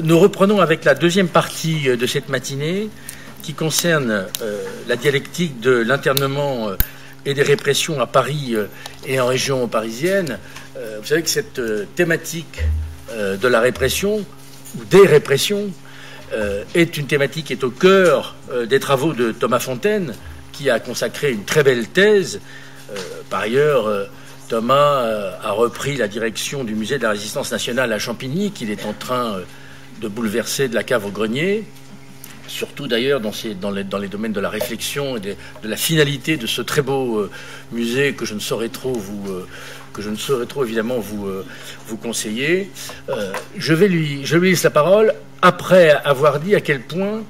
Nous reprenons avec la deuxième partie de cette matinée qui concerne la dialectique de l'internement et des répressions à Paris et en région parisienne. Vous savez que cette thématique de la répression ou des répressions est une thématique qui est au cœur des travaux de Thomas Fontaine, qui a consacré une très belle thèse. Par ailleurs, Thomas a repris la direction du musée de la Résistance nationale à Champigny, qu'il est en train de bouleverser de la cave au grenier, surtout d'ailleurs dans les domaines de la réflexion et de la finalité de ce très beau musée que je ne saurais trop évidemment vous conseiller. Je lui laisse la parole après avoir dit à quel point,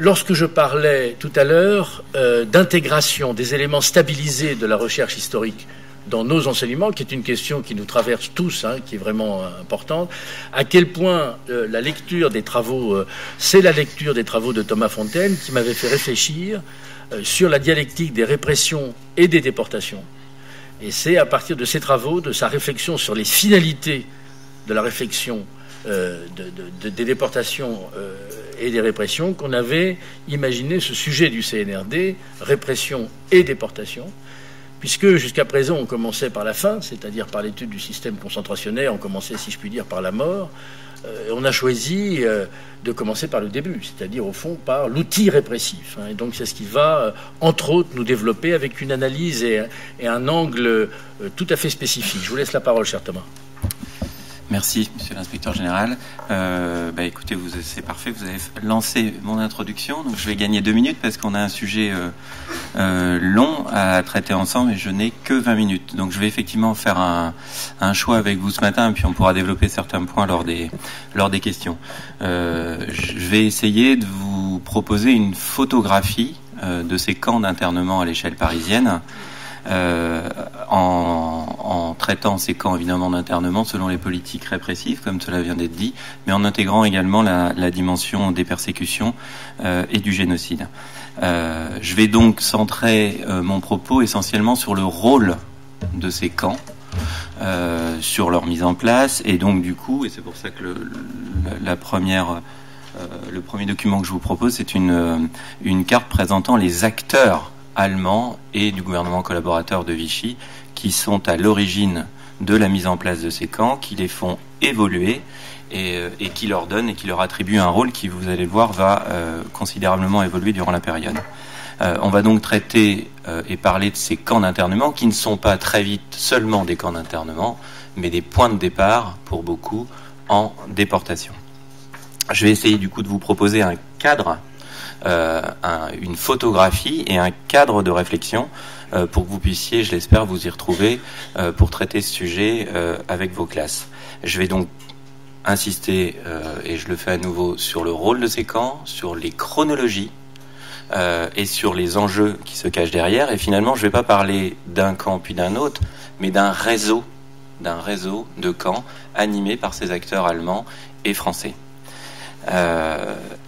lorsque je parlais tout à l'heure d'intégration des éléments stabilisés de la recherche historique dans nos enseignements, qui est une question qui nous traverse tous, qui est vraiment importante, à quel point la lecture des travaux, c'est la lecture des travaux de Thomas Fontaine qui m'avait fait réfléchir sur la dialectique des répressions et des déportations. Et c'est à partir de ces travaux, de sa réflexion sur les finalités de la réflexion des déportations et des répressions qu'on avait imaginé ce sujet du CNRD, répression et déportation, puisque jusqu'à présent on commençait par la fin, c'est-à-dire par l'étude du système concentrationnaire, on commençait, si je puis dire, par la mort. On a choisi de commencer par le début, c'est-à-dire au fond par l'outil répressif. Et donc c'est ce qui va, entre autres, nous développer avec une analyse et un angle tout à fait spécifique. Je vous laisse la parole, cher Thomas. Merci, monsieur l'inspecteur général. Écoutez, c'est parfait, vous avez lancé mon introduction, donc je vais gagner 2 minutes parce qu'on a un sujet long à traiter ensemble et je n'ai que 20 minutes. Donc je vais effectivement faire un choix avec vous ce matin et puis on pourra développer certains points lors des questions. Je vais essayer de vous proposer une photographie de ces camps d'internement à l'échelle parisienne, en traitant ces camps évidemment d'internement selon les politiques répressives comme cela vient d'être dit, mais en intégrant également la dimension des persécutions et du génocide. Je vais donc centrer mon propos essentiellement sur le rôle de ces camps, sur leur mise en place, et donc du coup, et c'est pour ça que le premier document que je vous propose, c'est une carte présentant les acteurs allemands et du gouvernement collaborateur de Vichy qui sont à l'origine de la mise en place de ces camps, qui les font évoluer et qui leur donnent et qui leur attribuent un rôle qui, vous allez le voir, va considérablement évoluer durant la période. On va donc traiter et parler de ces camps d'internement qui ne sont pas très vite seulement des camps d'internement, mais des points de départ pour beaucoup en déportation. Je vais essayer du coup de vous proposer un cadre, une photographie et un cadre de réflexion pour que vous puissiez, je l'espère, vous y retrouver pour traiter ce sujet avec vos classes. Je vais donc insister, et je le fais à nouveau, sur le rôle de ces camps, sur les chronologies et sur les enjeux qui se cachent derrière. Et finalement, je ne vais pas parler d'un camp puis d'un autre, mais d'un réseau de camps animés par ces acteurs allemands et français.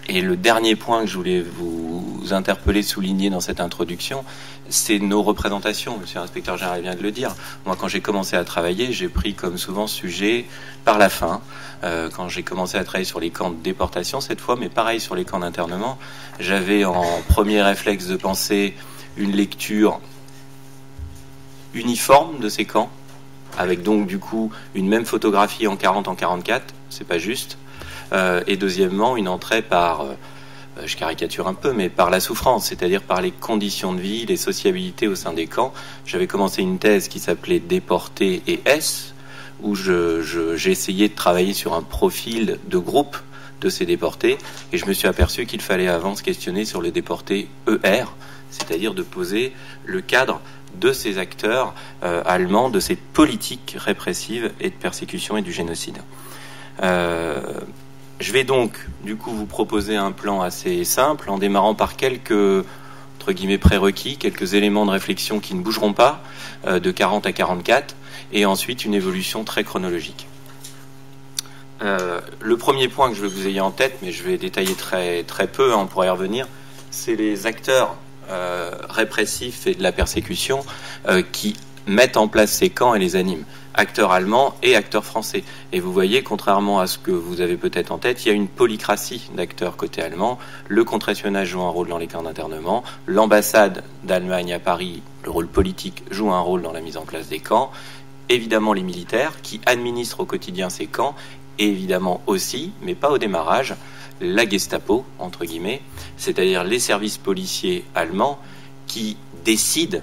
Et le dernier point que je voulais vous interpeller, souligner dans cette introduction, c'est nos représentations. Monsieur l'inspecteur général vient de le dire. Moi, quand j'ai commencé à travailler, j'ai pris comme souvent sujet par la fin. Quand j'ai commencé à travailler sur les camps de déportation cette fois, mais pareil sur les camps d'internement, j'avais en premier réflexe de penser une lecture uniforme de ces camps, avec donc du coup une même photographie en 40 en 44, c'est pas juste. Et deuxièmement, une entrée par, je caricature un peu, mais par la souffrance, c'est-à-dire par les conditions de vie, les sociabilités au sein des camps. J'avais commencé une thèse qui s'appelait Déportés et S, où j'ai essayé de travailler sur un profil de groupe de ces déportés, et je me suis aperçu qu'il fallait avant se questionner sur les déportés ER, c'est-à-dire de poser le cadre de ces acteurs allemands, de cette politique répressive et de persécution et du génocide. Je vais donc, du coup, vous proposer un plan assez simple, en démarrant par quelques, entre guillemets, prérequis, quelques éléments de réflexion qui ne bougeront pas, de 40 à 44, et ensuite une évolution très chronologique. Le premier point que je veux que vous ayez en tête, mais je vais détailler très peu, on pourrait y revenir, c'est les acteurs répressifs et de la persécution qui mettent en place ces camps et les animent. Acteurs allemands et acteurs français. Et vous voyez, contrairement à ce que vous avez peut-être en tête, il y a une polycratie d'acteurs côté allemand. Le contre-espionnage joue un rôle dans les camps d'internement. L'ambassade d'Allemagne à Paris, le rôle politique, joue un rôle dans la mise en place des camps. Évidemment, les militaires qui administrent au quotidien ces camps. Et évidemment aussi, mais pas au démarrage, la Gestapo, entre guillemets, c'est-à-dire les services policiers allemands qui décident,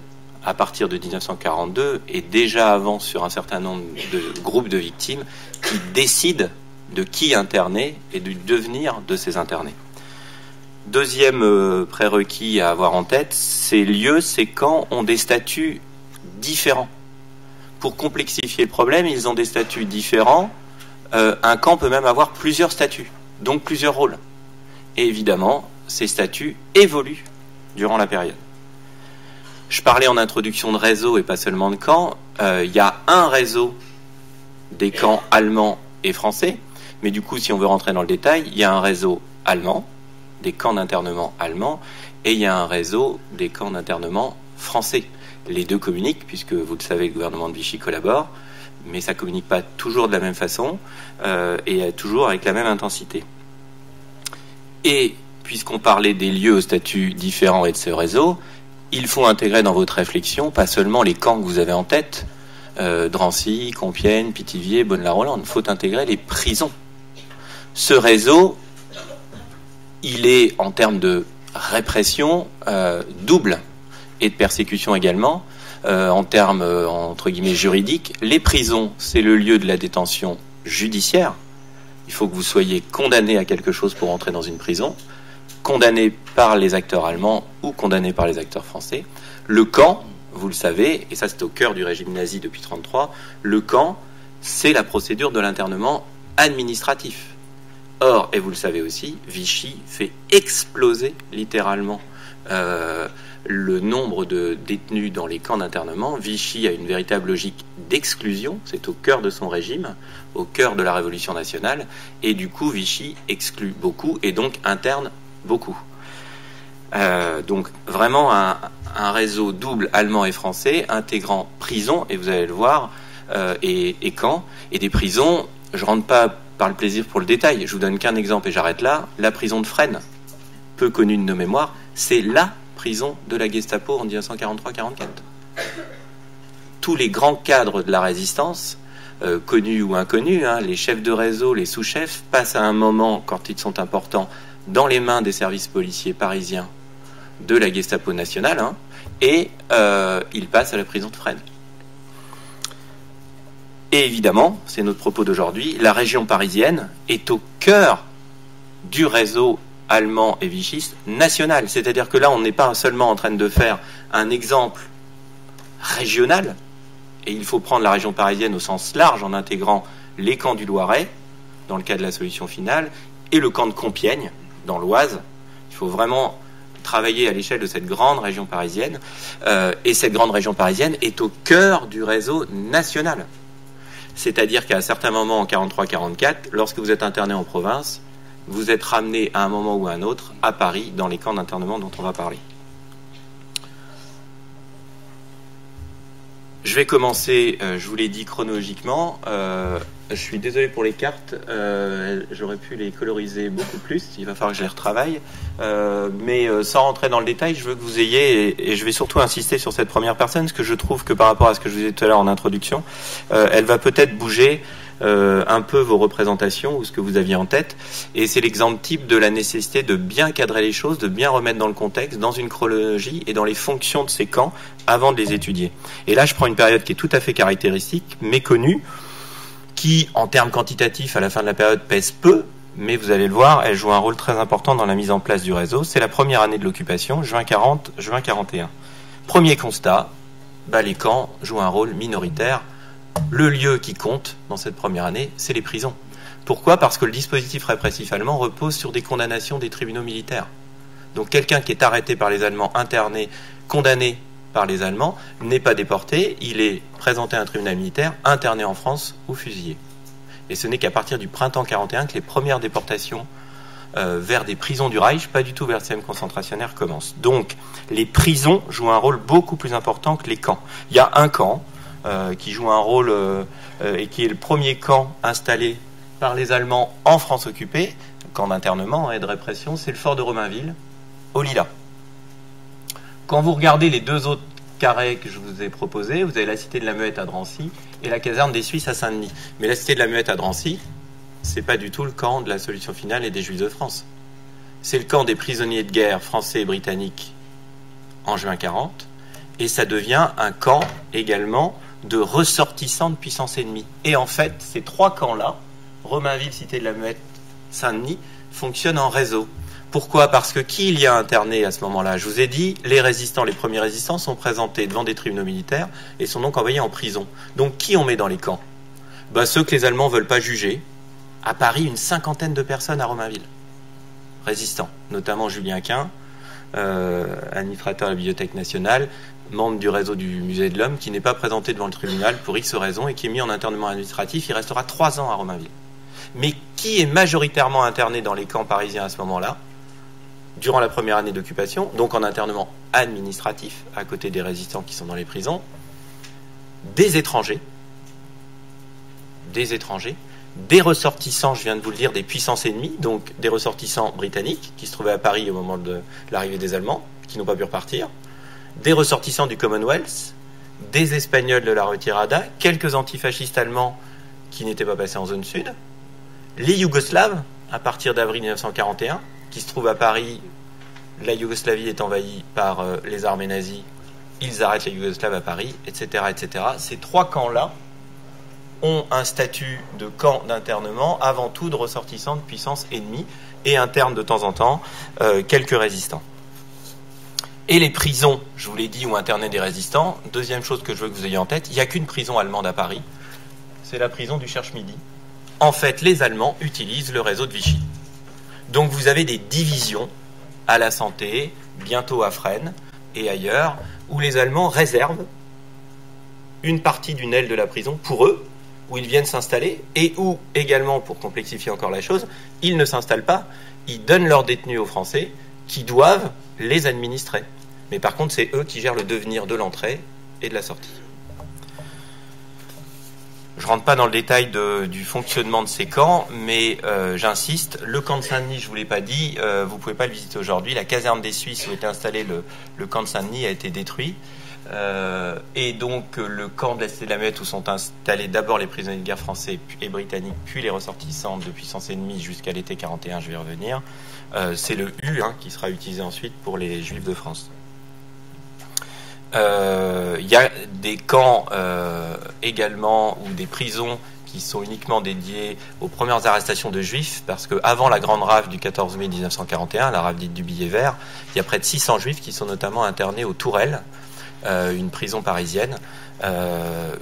à partir de 1942, et déjà avant sur un certain nombre de groupes de victimes, qui décident de qui interner et du devenir de ces internés. Deuxième prérequis à avoir en tête, ces lieux, ces camps ont des statuts différents. Pour complexifier le problème, ils ont des statuts différents. Un camp peut même avoir plusieurs statuts, donc plusieurs rôles. Et évidemment, ces statuts évoluent durant la période. Je parlais en introduction de réseau et pas seulement de camps. Il y a un réseau des camps allemands et français, mais du coup, si on veut rentrer dans le détail, il y a un réseau allemand, des camps d'internement allemands, et il y a un réseau des camps d'internement français. Les deux communiquent, puisque vous le savez, le gouvernement de Vichy collabore, mais ça ne communique pas toujours de la même façon et toujours avec la même intensité. Et puisqu'on parlait des lieux au statut différent et de ce réseau, il faut intégrer dans votre réflexion pas seulement les camps que vous avez en tête, Drancy, Compiègne, Pithiviers, Bonne-la-Rolande, il faut intégrer les prisons. Ce réseau, il est en termes de répression double et de persécution également. En termes, entre guillemets, juridiques, les prisons, c'est le lieu de la détention judiciaire. Il faut que vous soyez condamné à quelque chose pour entrer dans une prison, condamné par les acteurs allemands ou condamné par les acteurs français. Le camp, vous le savez, et ça c'est au cœur du régime nazi depuis 1933, le camp, c'est la procédure de l'internement administratif. Or, et vous le savez aussi, Vichy fait exploser littéralement le nombre de détenus dans les camps d'internement. Vichy a une véritable logique d'exclusion, c'est au cœur de son régime, au cœur de la Révolution nationale, et du coup Vichy exclut beaucoup et donc interne beaucoup. Donc vraiment un réseau double allemand et français intégrant prison, et vous allez le voir, et camps, et des prisons, je rentre pas par le plaisir pour le détail, je vous donne qu'un exemple et j'arrête là, la prison de Fresnes, peu connue de nos mémoires, c'est la prison de la Gestapo en 1943-44. Tous les grands cadres de la résistance, connus ou inconnus, les chefs de réseau, les sous-chefs, passent à un moment, quand ils sont importants, dans les mains des services policiers parisiens de la Gestapo nationale, et ils passent à la prison de Fresnes. Et évidemment, c'est notre propos d'aujourd'hui, la région parisienne est au cœur du réseau allemand et vichiste national. C'est-à-dire que là, on n'est pas seulement en train de faire un exemple régional, et il faut prendre la région parisienne au sens large en intégrant les camps du Loiret, dans le cas de la solution finale, et le camp de Compiègne, dans l'Oise. Il faut vraiment travailler à l'échelle de cette grande région parisienne, et cette grande région parisienne est au cœur du réseau national. C'est-à-dire qu'à un certain moment, en 1943-1944, lorsque vous êtes interné en province, vous êtes ramené à un moment ou à un autre à Paris, dans les camps d'internement dont on va parler. Je vais commencer, je vous l'ai dit chronologiquement, je suis désolé pour les cartes, j'aurais pu les coloriser beaucoup plus, il va falloir que je les retravaille, mais sans rentrer dans le détail, je veux que vous ayez, et je vais surtout insister sur cette première personne, parce que je trouve que par rapport à ce que je vous ai dit tout à l'heure en introduction, elle va peut-être bouger un peu vos représentations ou ce que vous aviez en tête, et c'est l'exemple type de la nécessité de bien cadrer les choses, de bien remettre dans le contexte, dans une chronologie et dans les fonctions de ces camps avant de les étudier. Et là, je prends une période qui est tout à fait caractéristique, méconnue, qui, en termes quantitatifs, à la fin de la période, pèse peu, mais vous allez le voir, elle joue un rôle très important dans la mise en place du réseau. C'est la première année de l'occupation, juin 40, juin 41. Premier constat, les camps jouent un rôle minoritaire. Le lieu qui compte dans cette première année, c'est les prisons. Pourquoi ? Parce que le dispositif répressif allemand repose sur des condamnations des tribunaux militaires. Donc quelqu'un qui est arrêté par les Allemands, interné, condamné par les Allemands, n'est pas déporté, il est présenté à un tribunal militaire, interné en France ou fusillé. Et ce n'est qu'à partir du printemps 41 que les premières déportations vers des prisons du Reich, pas du tout vers le système concentrationnaire, commencent. Donc, les prisons jouent un rôle beaucoup plus important que les camps. Il y a un camp qui joue un rôle et qui est le premier camp installé par les Allemands en France occupée, camp d'internement et de répression, c'est le fort de Romainville, au Lilas. Quand vous regardez les deux autres carrés que je vous ai proposés, vous avez la cité de la Muette à Drancy et la caserne des Suisses à Saint-Denis. Mais la cité de la Muette à Drancy, c'est pas du tout le camp de la solution finale et des Juifs de France. C'est le camp des prisonniers de guerre français et britanniques en juin 40, et ça devient un camp également de ressortissants de puissance ennemie. Et en fait, ces trois camps-là, Romainville, cité de la Muette, Saint-Denis, fonctionnent en réseau. Pourquoi ? Parce que qui il y a interné à ce moment-là ? Je vous ai dit, les résistants, les premiers résistants sont présentés devant des tribunaux militaires et sont donc envoyés en prison. Donc qui on met dans les camps ? Ceux que les Allemands ne veulent pas juger. À Paris, une 50aine de personnes à Romainville, résistants, notamment Julien Quint, administrateur de la Bibliothèque nationale, membre du réseau du Musée de l'Homme, qui n'est pas présenté devant le tribunal pour X raisons et qui est mis en internement administratif. Il restera 3 ans à Romainville. Mais qui est majoritairement interné dans les camps parisiens à ce moment-là, durant la première année d'occupation, donc en internement administratif, à côté des résistants qui sont dans les prisons, des étrangers, des ressortissants, je viens de vous le dire, des puissances ennemies, donc des ressortissants britanniques qui se trouvaient à Paris au moment de l'arrivée des Allemands, qui n'ont pas pu repartir, des ressortissants du Commonwealth, des Espagnols de la Retirada, quelques antifascistes allemands qui n'étaient pas passés en zone sud, les Yougoslaves, à partir d'avril 1941, qui se trouvent à Paris. La Yougoslavie est envahie par les armées nazies, ils arrêtent les Yougoslaves à Paris, etc., etc. Ces 3 camps-là ont un statut de camp d'internement, avant tout de ressortissants de puissance ennemie, et internent de temps en temps quelques résistants. Et les prisons, je vous l'ai dit, où internaient des résistants. Deuxième chose que je veux que vous ayez en tête, il n'y a qu'une prison allemande à Paris, c'est la prison du Cherche-Midi. En fait, les Allemands utilisent le réseau de Vichy. Donc vous avez des divisions à la Santé, bientôt à Fresnes et ailleurs, où les Allemands réservent une partie d'une aile de la prison pour eux, où ils viennent s'installer, et où, également, pour complexifier encore la chose, ils ne s'installent pas, ils donnent leurs détenus aux Français, qui doivent les administrer. Mais par contre, c'est eux qui gèrent le devenir de l'entrée et de la sortie. Je ne rentre pas dans le détail du fonctionnement de ces camps, mais j'insiste, le camp de Saint-Denis, je ne vous l'ai pas dit, vous ne pouvez pas le visiter aujourd'hui. La caserne des Suisses où était installé le camp de Saint-Denis a été détruit. Et donc le camp de la Cité de la Muette où sont installés d'abord les prisonniers de guerre français et britanniques, puis les ressortissants de puissance ennemie jusqu'à l'été 41, je vais y revenir. C'est le U qui sera utilisé ensuite pour les Juifs de France. Il y a des camps également, ou des prisons qui sont uniquement dédiées aux premières arrestations de Juifs, parce qu'avant la grande rafle du 14 mai 1941, la rafle dite du billet vert, il y a près de 600 Juifs qui sont notamment internés au Tourelles, une prison parisienne,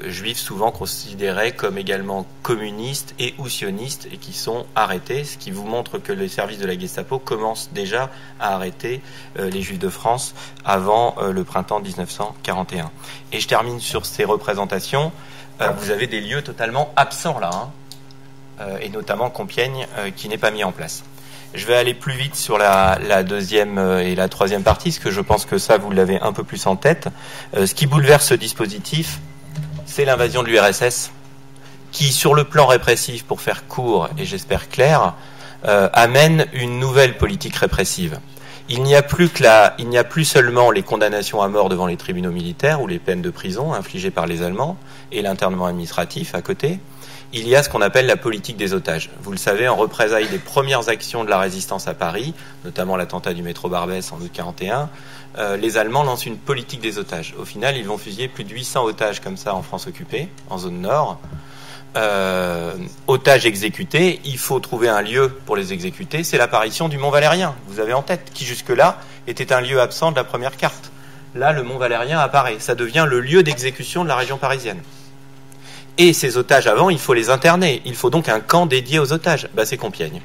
juifs souvent considérés comme également communistes et ou sionistes, et qui sont arrêtés, ce qui vous montre que les services de la Gestapo commencent déjà à arrêter les Juifs de France avant le printemps 1941. Et je termine sur ces représentations. Vous avez des lieux totalement absents là, et notamment Compiègne qui n'est pas mis en place. Je vais aller plus vite sur la deuxième et la troisième partie, parce que je pense que ça, vous l'avez un peu plus en tête. Ce qui bouleverse ce dispositif, c'est l'invasion de l'URSS, qui, sur le plan répressif, pour faire court et j'espère clair, amène une nouvelle politique répressive. Il n'y a plus seulement les condamnations à mort devant les tribunaux militaires ou les peines de prison infligées par les Allemands et l'internement administratif à côté. Il y a ce qu'on appelle la politique des otages. Vous le savez, en représailles des premières actions de la résistance à Paris, notamment l'attentat du métro Barbès en août 1941, les Allemands lancent une politique des otages. Au final, ils vont fusiller plus de 800 otages comme ça en France occupée, en zone nord. Otages exécutés, il faut trouver un lieu pour les exécuter. C'est l'apparition du Mont Valérien, vous avez en tête, qui jusque-là était un lieu absent de la première carte. Là, le Mont Valérien apparaît. Ça devient le lieu d'exécution de la région parisienne. Et ces otages, avant, il faut les interner. Il faut donc un camp dédié aux otages. C'est Compiègne.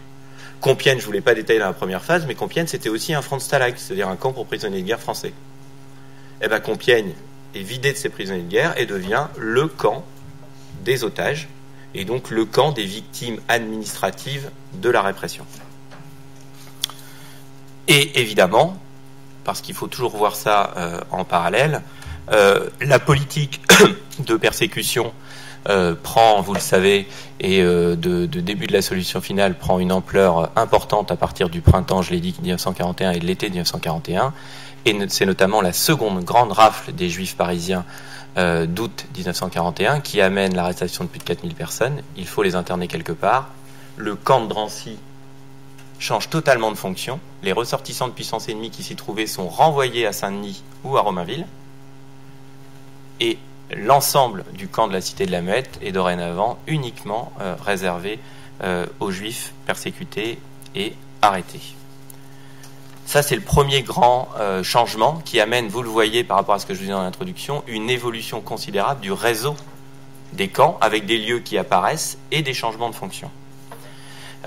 Compiègne, je ne voulais pas détailler dans la première phase, mais Compiègne, c'était aussi un front de Stalag, c'est-à-dire un camp pour prisonniers de guerre français. Compiègne est vidé de ses prisonniers de guerre et devient le camp des otages, et donc le camp des victimes administratives de la répression. Et évidemment, parce qu'il faut toujours voir ça en parallèle, la politique de persécution prend, vous le savez, et de début de la solution finale prend une ampleur importante à partir du printemps, je l'ai dit, 1941 et de l'été 1941, et c'est notamment la seconde grande rafle des Juifs parisiens d'août 1941 qui amène l'arrestation de plus de 4000 personnes. Il faut les interner quelque part. Le camp de Drancy change totalement de fonction. Les ressortissants de puissance ennemie qui s'y trouvaient sont renvoyés à Saint-Denis ou à Romainville. Et l'ensemble du camp de la Cité de la Muette est dorénavant uniquement réservé aux Juifs persécutés et arrêtés. Ça, c'est le premier grand changement qui amène, vous le voyez par rapport à ce que je vous disais dans l'introduction, une évolution considérable du réseau des camps avec des lieux qui apparaissent et des changements de fonction.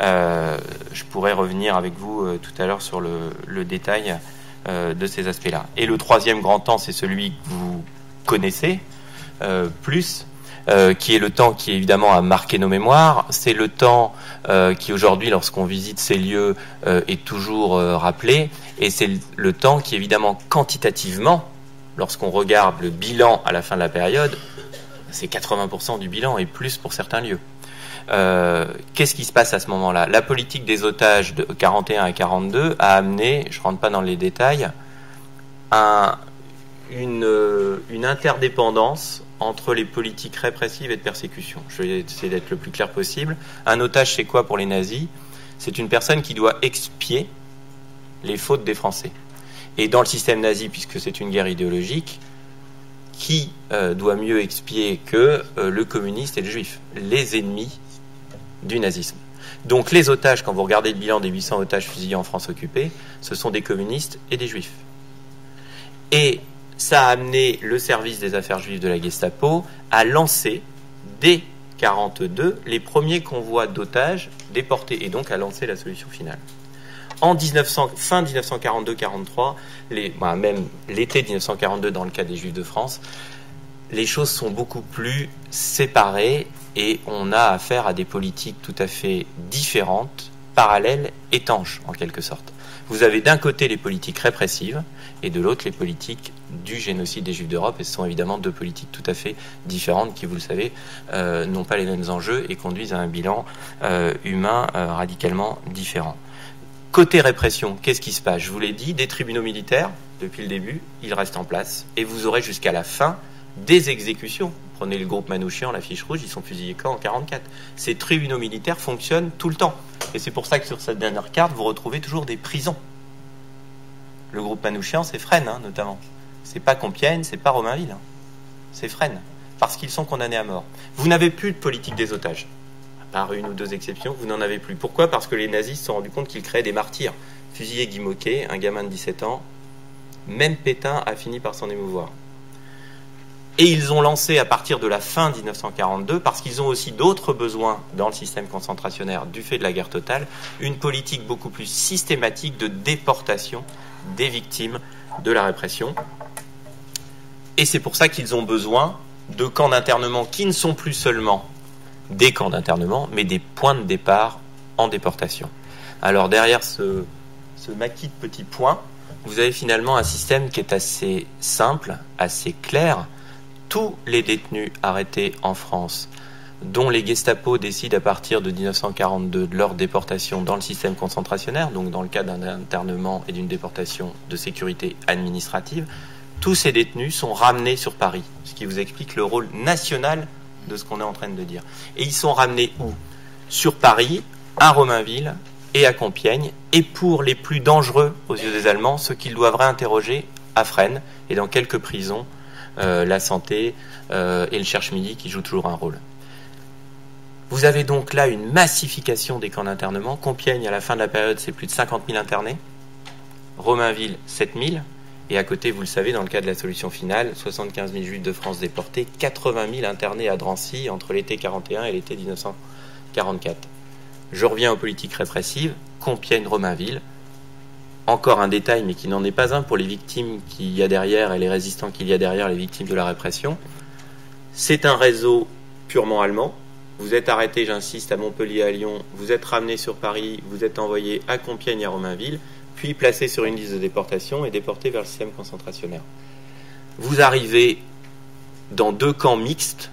Je pourrais revenir avec vous tout à l'heure sur le détail de ces aspects-là. Et le troisième grand temps, c'est celui que vous connaissez qui est le temps qui évidemment a marqué nos mémoires. C'est le temps qui aujourd'hui, lorsqu'on visite ces lieux, est toujours rappelé. Et c'est le temps qui évidemment quantitativement, lorsqu'on regarde le bilan à la fin de la période, c'est 80% du bilan et plus pour certains lieux. Qu'est-ce qui se passe à ce moment-là? La politique des otages de 41 à 42 a amené, je ne rentre pas dans les détails, une interdépendance entre les politiques répressives et de persécution. Je vais essayer d'être le plus clair possible. Un otage, c'est quoi pour les nazis? C'est une personne qui doit expier les fautes des Français. Et dans le système nazi, puisque c'est une guerre idéologique, qui doit mieux expier que le communiste et le juif, les ennemis du nazisme. Donc les otages, quand vous regardez le bilan des 800 otages fusillés en France occupée, ce sont des communistes et des juifs. Et ça a amené le service des affaires juives de la Gestapo à lancer, dès 1942, les premiers convois d'otages déportés, et donc à lancer la solution finale. En fin 1942-43, même l'été 1942 dans le cas des Juifs de France, les choses sont beaucoup plus séparées et on a affaire à des politiques tout à fait différentes, parallèles, étanches en quelque sorte. Vous avez d'un côté les politiques répressives et de l'autre les politiques du génocide des Juifs d'Europe, et ce sont évidemment deux politiques tout à fait différentes qui, vous le savez, n'ont pas les mêmes enjeux et conduisent à un bilan humain radicalement différent. Côté répression, qu'est-ce qui se passe? Je vous l'ai dit, des tribunaux militaires, depuis le début, ils restent en place, et vous aurez jusqu'à la fin des exécutions. Prenez le groupe Manouchian, la fiche rouge, ils sont fusillés quand? En 1944. Ces tribunaux militaires fonctionnent tout le temps. Et c'est pour ça que sur cette dernière carte, vous retrouvez toujours des prisons. Le groupe Manouchian, c'est Fresnes, notamment. C'est pas Compiègne, c'est pas Romainville. C'est Fresnes. Parce qu'ils sont condamnés à mort. Vous n'avez plus de politique des otages. Par une ou deux exceptions, vous n'en avez plus. Pourquoi? Parce que les nazis se sont rendus compte qu'ils créaient des martyrs. Fusillé Guy Moquet, un gamin de 17 ans, même Pétain a fini par s'en émouvoir. Et ils ont lancé à partir de la fin 1942, parce qu'ils ont aussi d'autres besoins dans le système concentrationnaire du fait de la guerre totale, une politique beaucoup plus systématique de déportation des victimes de la répression. Et c'est pour ça qu'ils ont besoin de camps d'internement qui ne sont plus seulement des camps d'internement, mais des points de départ en déportation. Alors derrière ce maquis de petits points, vous avez finalement un système qui est assez simple, assez clair. Tous les détenus arrêtés en France, dont les Gestapo décident à partir de 1942 de leur déportation dans le système concentrationnaire, donc dans le cas d'un internement et d'une déportation de sécurité administrative, tous ces détenus sont ramenés sur Paris, ce qui vous explique le rôle national de ce qu'on est en train de dire. Et ils sont ramenés où? Sur Paris, à Romainville et à Compiègne, et pour les plus dangereux aux yeux des Allemands, ceux qu'ils doivent réinterroger à Fresnes et dans quelques prisons, la Santé et le Cherche-Midi qui jouent toujours un rôle. Vous avez donc là une massification des camps d'internement. Compiègne, à la fin de la période, c'est plus de 50 000 internés. Romainville, 7 000. Et à côté, vous le savez, dans le cas de la solution finale, 75 000 Juifs de France déportés, 80 000 internés à Drancy entre l'été 41 et l'été 1944. Je reviens aux politiques répressives. Compiègne, Romainville. Encore un détail, mais qui n'en est pas un pour les victimes qu'il y a derrière et les résistants qu'il y a derrière les victimes de la répression. C'est un réseau purement allemand, Vous êtes arrêté, j'insiste, à Montpellier, à Lyon, vous êtes ramené sur Paris, vous êtes envoyé à Compiègne, à Romainville, puis placé sur une liste de déportation et déporté vers le système concentrationnaire. Vous arrivez dans 2 camps mixtes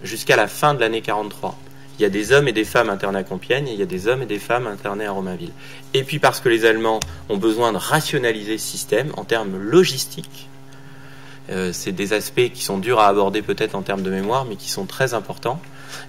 jusqu'à la fin de l'année 43. Il y a des hommes et des femmes internés à Compiègne, et il y a des hommes et des femmes internés à Romainville. Et puis parce que les Allemands ont besoin de rationaliser ce système en termes logistiques, c'est des aspects qui sont durs à aborder peut-être en termes de mémoire, mais qui sont très importants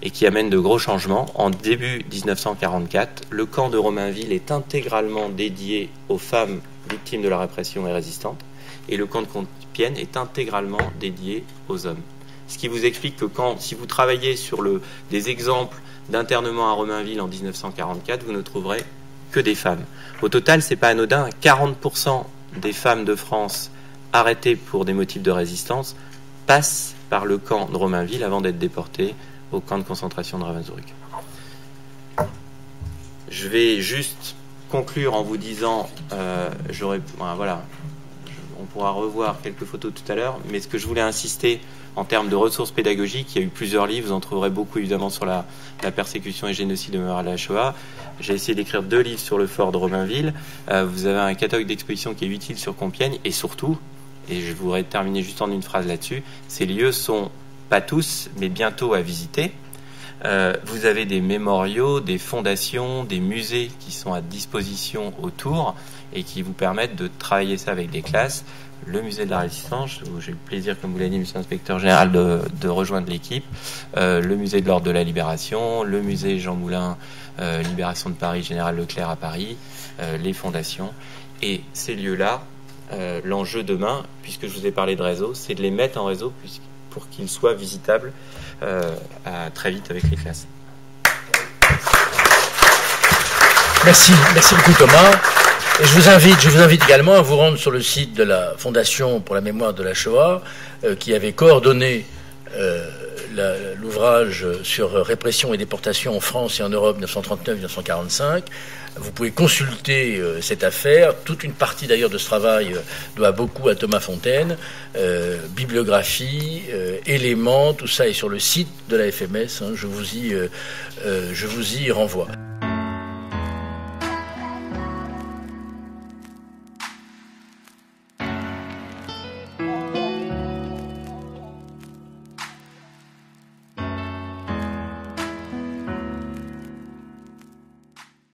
et qui amènent de gros changements. En début 1944, le camp de Romainville est intégralement dédié aux femmes victimes de la répression et résistantes, et le camp de Compiègne est intégralement dédié aux hommes. Ce qui vous explique que si vous travaillez sur des exemples d'internement à Romainville en 1944, vous ne trouverez que des femmes. Au total, c'est pas anodin, 40% des femmes de France arrêtées pour des motifs de résistance passent par le camp de Romainville avant d'être déportées au camp de concentration de Ravensbrück. Je vais juste conclure en vous disant, on pourra revoir quelques photos tout à l'heure, mais ce que je voulais insister en termes de ressources pédagogiques, il y a eu plusieurs livres, vous en trouverez beaucoup évidemment sur la persécution et génocide de mémoire de la Shoah. J'ai essayé d'écrire 2 livres sur le fort de Romainville. Vous avez un catalogue d'exposition qui est utile sur Compiègne, et surtout, et je voudrais terminer juste en une phrase là-dessus, ces lieux sont pas tous, mais bientôt à visiter. Vous avez des mémoriaux, des fondations, des musées qui sont à disposition autour et qui vous permettent de travailler ça avec des classes. Le musée de la Résistance, où j'ai eu le plaisir, comme vous l'avez dit, monsieur l'inspecteur général, de rejoindre l'équipe, le musée de l'Ordre de la Libération, le musée Jean Moulin, Libération de Paris, Général Leclerc à Paris, les fondations. Et ces lieux-là, l'enjeu demain, puisque je vous ai parlé de réseau, c'est de les mettre en réseau pour qu'ils soient visitables très vite avec les classes. Merci beaucoup Thomas. Et je vous invite également à vous rendre sur le site de la Fondation pour la mémoire de la Shoah, qui avait coordonné l'ouvrage sur répression et déportation en France et en Europe 1939-1945. Vous pouvez consulter cette affaire. Toute une partie d'ailleurs de ce travail doit beaucoup à Thomas Fontaine. Bibliographie, éléments, tout ça est sur le site de la FMS. Je vous y renvoie.